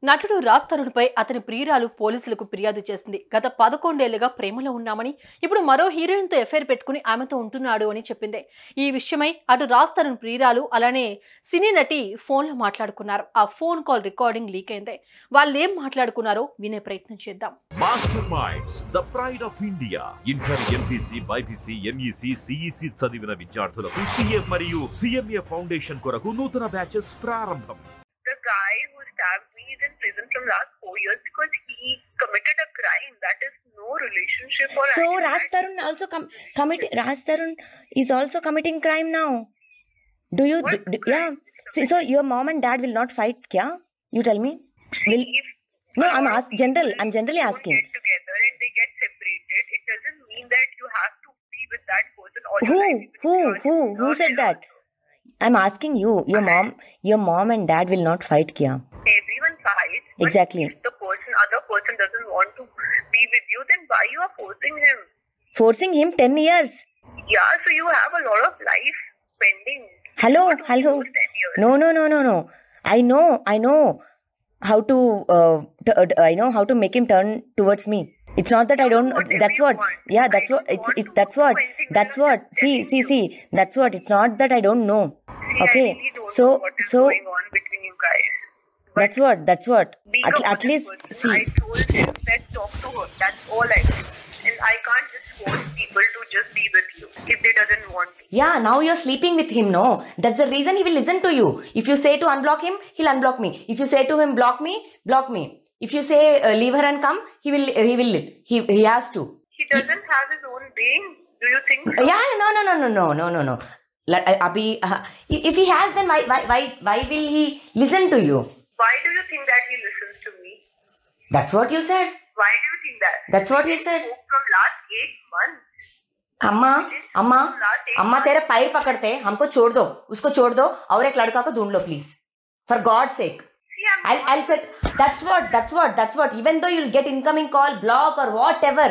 నటుడు రాజ్ తరుణ్పై అతని ప్రియురాలు పోలీసులకు ఫిర్యాదు చేసింది. గత 11 ఏళ్లుగా ప్రేమలో ఉన్నామని, ఇప్పుడు మరో హీరోయిన్తో ఎఫైర్ పెట్టుకుని ఆమెతో ఉంటున్నాడు అని చెప్పింది. ఈ విషయమై అటు రాజ్ తరుణ్ ప్రియురాలు అలానే సినీ నటి ఫోన్లో మాట్లాడుకున్నారు. ఆ ఫోన్ కాల్ రికార్డింగ్ లీక్ అయింది. వాళ్ళేం మాట్లాడుకున్నారో వినే ప్రయత్నం చేద్దాం. Master minds the pride of India. Inter, MPC, BiPC, MEC, CEC చదివిన విద్యార్థులకు సిఏ మరియు సిఎంఏ ఫౌండేషన్ కొరకు నూతన బ్యాచెస్ ప్రారంభం. The guy who stabbed me is in prison from last 4 years because he committed a crime that is no relationship or. So Raj Tarun also Raj Tarun is also committing crime now. Do you? Yeah. See, so your mom and dad will not fight, kya? You tell me. Will? No, I'm generally asking. Get together and they get separated. It doesn't mean that you have to be with that person all your life. Who said that? I'm asking you. Your mom and dad will not fight, kya? Everyone fights. Exactly. If the other person doesn't want to be with you, then why you are forcing him? Forcing him 10 years. Yeah, so you have a lot of life pending. Hello. No. I know how to. I know how to make him turn towards me. It's not that I don't. That's what. Yeah, that's what. That's what. See. That's what. It's not that I don't know. Okay. I really don't know what is going on between you guys. That's what. Being a At least person, see. I told him that talk to her. That's all I did. And I can't just force people to just be with you if they doesn't want to. Yeah, now you're sleeping with him, no? That's the reason he will listen to you. If you say to unblock him, he'll unblock me. If you say to him block me. If you say leave her and come, he will. He has to. He doesn't have his own brain. Do you think so? Yeah, no. If he has, then why will he listen to you? Why do you think that he listens to me? That's what you said. Why do you think that? That's what he said. Spoke from last 8 months. अम्मा तेरे पैर पकड़ते हमको छोड़ दो, उसको छोड़ दो और एक लड़का को ढूंढ लो please, for God's sake. I'll say that's what. Even though you'll get incoming call, block or whatever,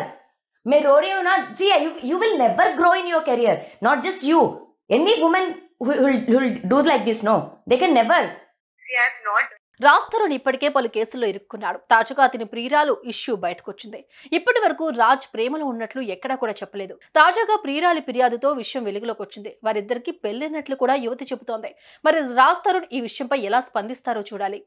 मैं रो रही हूँ ना. See, you will never grow in your career. Not just you. Any woman who'll do like this, no, they can never. See, I have not. Raj Tarun ఇప్పటికే పలు కేసుల్లో ఇరుక్కున్నాడు. తాజాగా అతని ప్రియురాలు ఇష్యూ బయటకొచ్చింది. ఇప్పటి వరకు రాజ్ ప్రేమలో ఉన్నట్లు ఎక్కడా కూడా చెప్పలేదు. తాజాగా ప్రియురాలి ఫిర్యాదుతో విషయం వెలుగులోకి వచ్చింది. వారిద్దరికి పెళ్లినట్లు కూడా యువతి చెబుతోంది. మరి రాజ్ తరుణ్ ఈ విషయంపై ఎలా స్పందిస్తారో చూడాలి.